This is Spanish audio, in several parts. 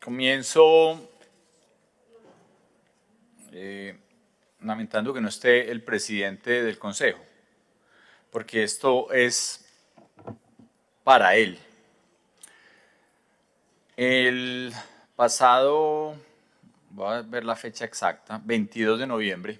Comienzo lamentando que no esté el presidente del Consejo, porque esto es para él. El pasado, voy a ver la fecha exacta, 22 de noviembre,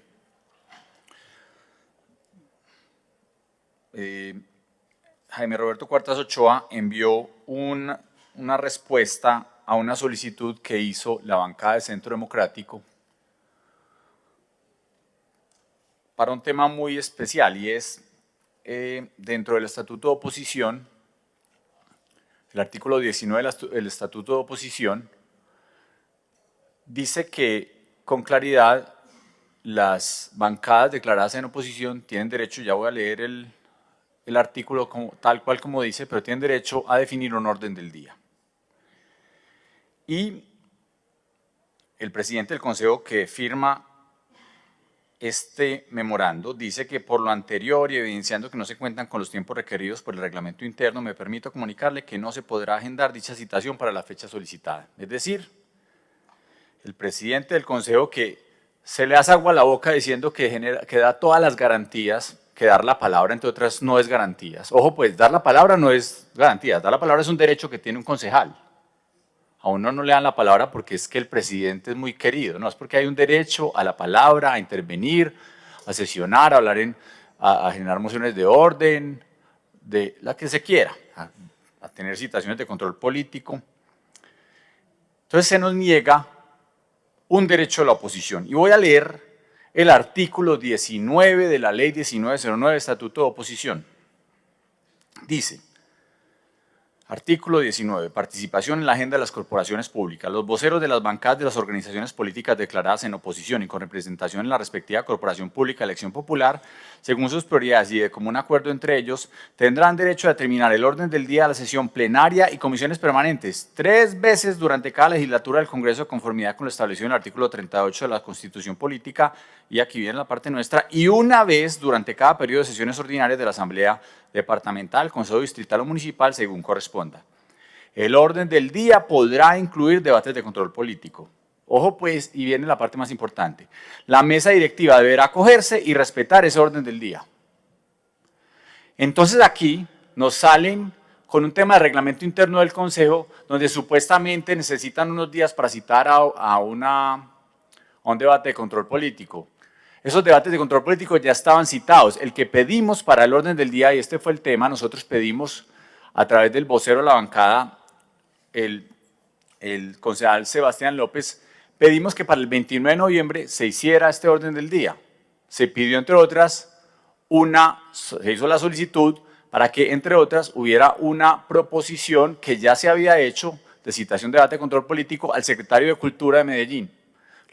Jaime Roberto Cuartas Ochoa envió una respuesta a una solicitud que hizo la bancada de Centro Democrático para un tema muy especial, y es dentro del Estatuto de Oposición, el artículo 19 del Estatuto de Oposición dice que con claridad las bancadas declaradas en oposición tienen derecho, ya voy a leer el artículo tal cual como dice, pero tienen derecho a definir un orden del día. Y el presidente del Consejo que firma este memorando dice que por lo anterior y evidenciando que no se cuentan con los tiempos requeridos por el reglamento interno, me permito comunicarle que no se podrá agendar dicha citación para la fecha solicitada. Es decir, el presidente del Consejo que se le hace agua a la boca diciendo que da todas las garantías, que dar la palabra, entre otras, no es garantías. Ojo, pues, dar la palabra no es garantías, dar la palabra es un derecho que tiene un concejal. A uno no le dan la palabra porque es que el presidente es muy querido, no, es porque hay un derecho a la palabra, a intervenir, a sesionar, a hablar, a generar mociones de orden, de la que se quiera, a tener citaciones de control político. Entonces se nos niega un derecho a la oposición. Y voy a leer el artículo 19 de la Ley 1909, Estatuto de Oposición. Dice: artículo 19. Participación en la agenda de las corporaciones públicas. Los voceros de las bancadas de las organizaciones políticas declaradas en oposición y con representación en la respectiva corporación pública de elección popular, según sus prioridades y de común acuerdo entre ellos, tendrán derecho a determinar el orden del día de la sesión plenaria y comisiones permanentes 3 veces durante cada legislatura del Congreso, de conformidad con lo establecido en el artículo 38 de la Constitución Política, y aquí viene la parte nuestra, y una vez durante cada periodo de sesiones ordinarias de la Asamblea Departamental, Consejo Distrital o Municipal, según corresponda. El orden del día podrá incluir debates de control político. Ojo pues, y viene la parte más importante. La mesa directiva deberá acogerse y respetar ese orden del día. Entonces aquí nos salen con un tema de reglamento interno del Consejo, donde supuestamente necesitan unos días para citar a un debate de control político. Esos debates de control político ya estaban citados. El que pedimos para el orden del día, y este fue el tema, nosotros pedimos a través del vocero de la bancada, el concejal Sebastián López, pedimos que para el 29 de noviembre se hiciera este orden del día. Se pidió, entre otras, se hizo la solicitud para que, entre otras, hubiera una proposición que ya se había hecho de citación de debate de control político al secretario de Cultura de Medellín.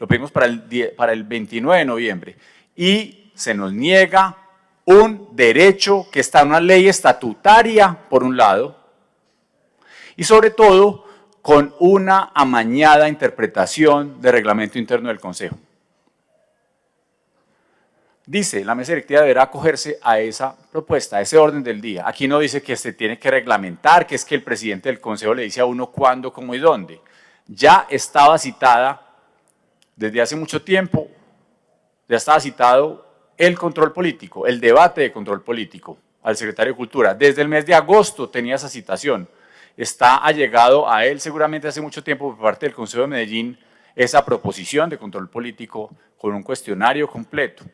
Lo pedimos para el 29 de noviembre y se nos niega un derecho que está en una ley estatutaria, por un lado, y sobre todo con una amañada interpretación del reglamento interno del Consejo. Dice, la mesa directiva deberá acogerse a esa propuesta, a ese orden del día. Aquí no dice que se tiene que reglamentar, que es que el presidente del Consejo le dice a uno cuándo, cómo y dónde. Ya estaba citada desde hace mucho tiempo, ya estaba citado el control político, el debate de control político al secretario de Cultura. Desde el mes de agosto tenía esa citación. Está allegado a él seguramente hace mucho tiempo por parte del Consejo de Medellín esa proposición de control político con un cuestionario completo.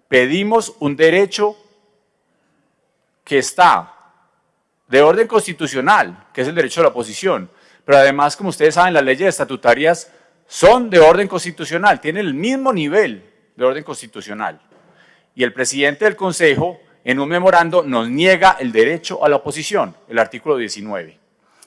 Pedimos un derecho que está de orden constitucional, que es el derecho a la oposición, pero además, como ustedes saben, las leyes estatutarias son de orden constitucional, tienen el mismo nivel de orden constitucional. Y el presidente del Consejo, en un memorando, nos niega el derecho a la oposición, el artículo 19.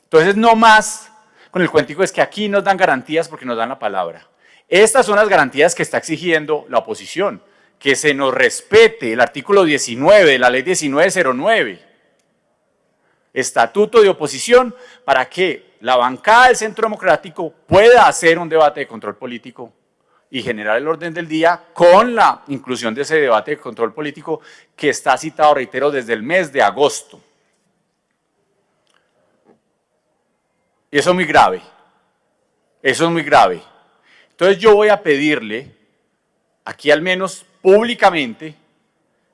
Entonces, no más con el cuentico es que aquí nos dan garantías porque nos dan la palabra. Estas son las garantías que está exigiendo la oposición, que se nos respete el artículo 19 de la Ley 1909, Estatuto de Oposición, para que la bancada del Centro Democrático pueda hacer un debate de control político y generar el orden del día con la inclusión de ese debate de control político que está citado, reitero, desde el mes de agosto. Y eso es muy grave. Eso es muy grave. Entonces yo voy a pedirle, aquí al menos públicamente,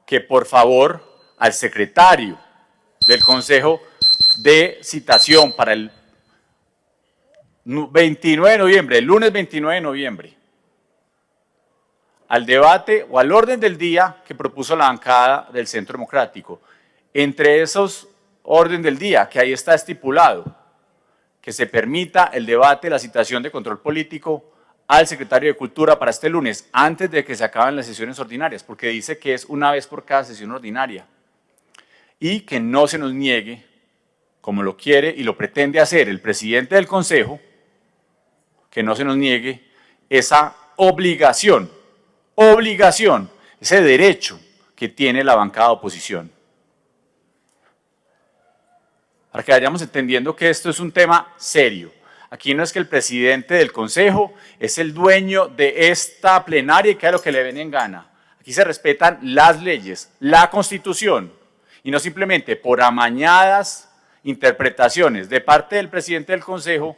que por favor al secretario del Consejo de citación para el 29 de noviembre, el lunes 29 de noviembre, al debate o al orden del día que propuso la bancada del Centro Democrático. Entre esos orden del día, que ahí está estipulado, que se permita el debate, la citación de control político al secretario de Cultura para este lunes, antes de que se acaben las sesiones ordinarias, porque dice que es una vez por cada sesión ordinaria. Y que no se nos niegue, como lo quiere y lo pretende hacer el presidente del Consejo, que no se nos niegue esa obligación, ese derecho que tiene la bancada de oposición. Para que vayamos entendiendo que esto es un tema serio. Aquí no es que el presidente del Consejo es el dueño de esta plenaria y que haga lo que le den en gana. Aquí se respetan las leyes, la Constitución, y no simplemente por amañadas interpretaciones de parte del presidente del Consejo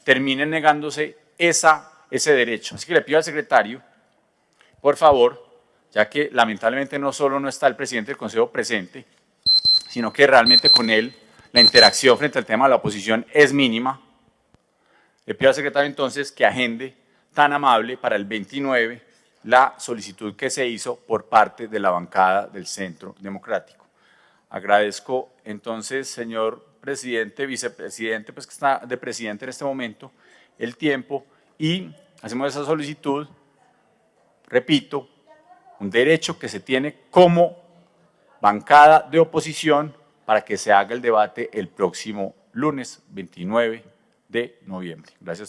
terminen negándose ese derecho. Así que le pido al secretario, por favor, ya que lamentablemente no solo no está el presidente del Consejo presente, sino que realmente con él la interacción frente al tema de la oposición es mínima. Le pido al secretario entonces que agende tan amable para el 29 la solicitud que se hizo por parte de la bancada del Centro Democrático. Agradezco entonces, señor presidente, vicepresidente, pues que está de presidente en este momento, el tiempo y hacemos esa solicitud, repito, un derecho que se tiene como bancada de oposición para que se haga el debate el próximo lunes 29 de noviembre. Gracias.